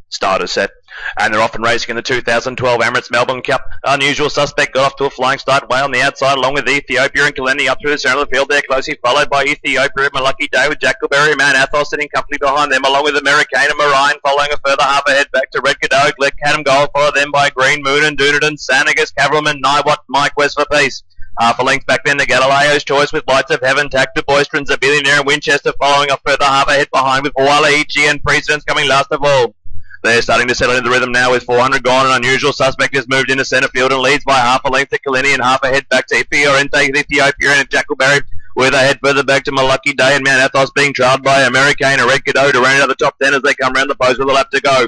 Starter set, and they're off and racing in the 2012 Emirates Melbourne Cup. Unusual Suspect got off to a flying start way on the outside, along with Ethiopia and Kaleni up through the centre of the field there, closely followed by Ethiopia and Malucky Day with Jackleberry, Mount Athos sitting company behind them, along with Americana Marine following a further half ahead back to Red Cadeau, Glen Cadam Gold, followed then by Green Moon and Dunadan, Sanagas, Cavalryman, Niwat, Mike West for Peace. Half a length back then to Galileo's Choice with Lights of Heaven, Tack to Boystrons, a Billionaire and Winchester following a further half ahead behind with Huala Ichi and Precedence coming last of all. They're starting to settle into the rhythm now with 400 gone. An Unusual Suspect has moved into centre field and leads by half a length to Kaleni and half ahead back to Fiorente, Ethiopia and Jackleberry, with a head further back to Malucky Day and Mount Athos being trailed by Americana and Red Cadeau to round out the top 10 as they come round the post with a lap to go.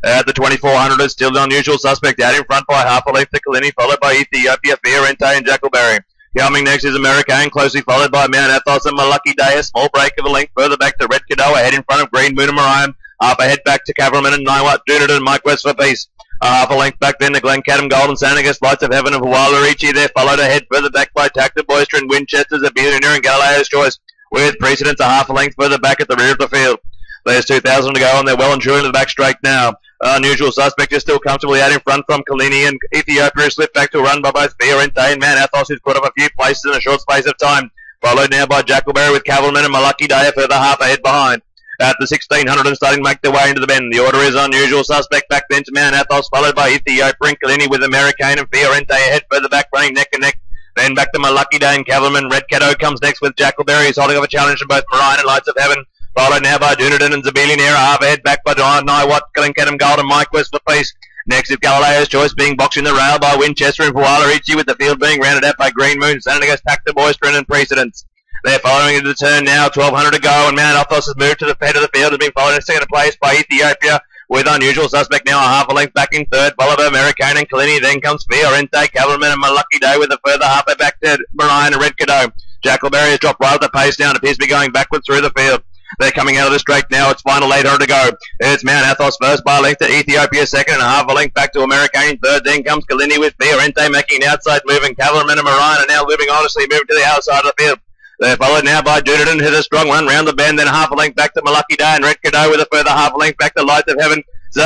At the 2400 is still the Unusual Suspect out in front by half a length to Kaleni, followed by Ethiopia, Fiorente and Jackleberry. Coming next is American, closely followed by Mount Athos and Malucky Day. A small break of a length further back to Red Cadeau, ahead in front of Green Moon and Mariam. Half ahead back to Cavalryman and Niwat, Dunadan and Mike West for Peace. Half a length back then to Glen Cadam Gold and Sanagas, Lights of Heaven and Huala Ichi there, followed ahead further back by Tacta Boyster and Winchester's a Billionaire and Galileo's Choice, with Precedence a half a length further back at the rear of the field. There's 2,000 to go and they're well and truly into the back straight now. Unusual Suspect is still comfortably out in front from Kaleni, and Ethiopia has slipped back to a run by both Fiorente and Mount Athos, who's put up a few places in a short space of time. Followed now by Jackleberry with Cavalryman and Malucky Day a further half ahead behind. At the 1600 and starting to make their way into the bend. The order is Unusual Suspect back then to Mount Athos, followed by Ethiopia and Kaleni with American and Fiorente ahead further back running neck and neck. Then back to Malucky Day and Cavalryman. Red Cadeau comes next with Jackleberry. He's holding up a challenge from both Marine and Lights of Heaven. Followed now by Dunadan and Zabilionaire, half ahead back by Niwat, Glen Cadam Gold and Mike West for Peace. Next is Galileo's Choice being boxed in the rail by Winchester and Huala Ichi, with the field being rounded out by Green Moon, Sanagas, Tacta Boyster and Precedence. They're following into the turn now, 1,200 to go, and Mount Athos has moved to the head of the field, has been followed in second place by Ethiopia, with Unusual Suspect now a half a length back in third, followed by American and Kaleni. Then comes Fiorente, Cavalryman and Malucky Day with a further half back to Marine and Red Cadeau. Jackleberry has dropped right at the pace now and appears to be going backwards through the field. They're coming out of the straight now. It's final 800 to go. It's Mount Athos first by a length to Ethiopia second and a half a length back to American in third. Then comes Kaleni with Fiorente making an outside move, and Cavalryman and Marine are now moving honestly, moving to the outside of the field. They're followed now by Dunadan, who's a strong run round the bend, then half a length back to Malucky Day and Red Cadeau with a further half a length back to Lights of Heaven.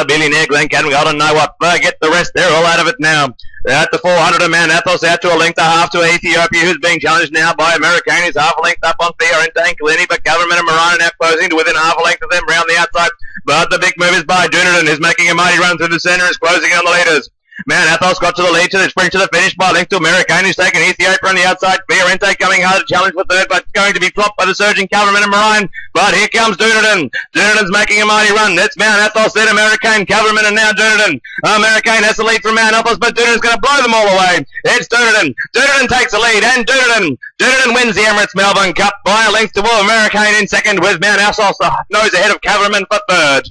Billionaire, Glen Cadam Gold and Niwat. Forget the rest, they're all out of it now. At the 400 and Mount Athos out to a length and a half to Ethiopia, who's being challenged now by American, who's half a length up on Fiorente and Kaleni, but Cavalryman and Marine are now closing to within half a length of them round the outside. But the big move is by Dunadan, who's making a mighty run through the centre and is closing on the leaders. Mount Athos got to the lead to the sprint to the finish by a length to American, who's taken Ethiopia on the outside. Fiorente coming hard to challenge for third, but going to be flopped by the surging Cavalryman and Marine. But here comes Dunadan. Dunadan's making a mighty run. That's Mount Athos, then American, Cavalryman, and now Dunadan. American has the lead from Mount Athos, but Dunadan's going to blow them all away. It's Dunadan. Dunadan takes the lead, and Dunadan wins the Emirates Melbourne Cup by a length to American in second, with Mount Athos nose ahead of Cavalryman for third.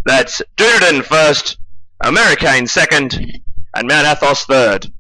That's Dunadan first, American second, and Mount Athos third.